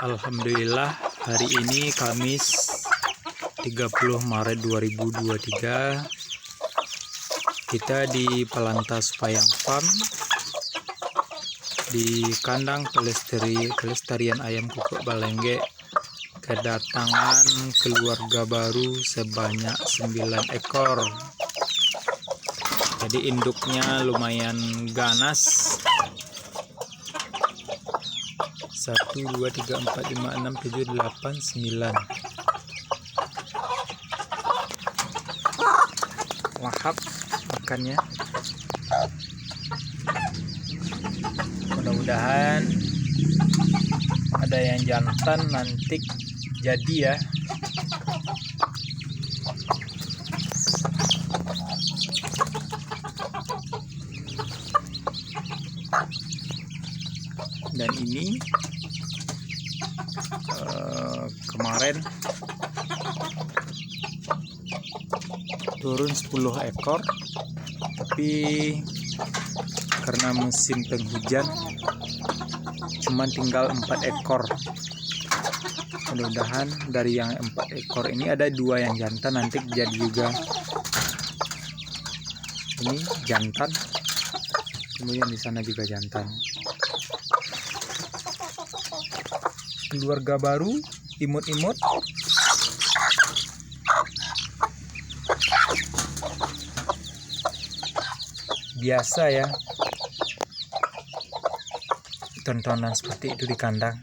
Alhamdulillah, hari ini Kamis 30 Maret 2023 kita di Pelantas Payang Farm di kandang pelestarian ayam kukuk Balengge kedatangan keluarga baru sebanyak 9 ekor. Jadi induknya lumayan ganas. 1, 2, 3, 4, 5, 6, 7, 8, 9. Lahap makannya. Mudah-mudahan ada yang jantan nanti jadi ya. Dan ini kemarin turun 10 ekor, tapi karena musim penghujan cuman tinggal 4 ekor. Mudah-mudahan dari yang 4 ekor ini ada 2 yang jantan nanti jadi juga. Ini jantan, kemudian di sana juga jantan. Keluarga baru, imut-imut. Biasa ya, tontonan seperti itu di kandang.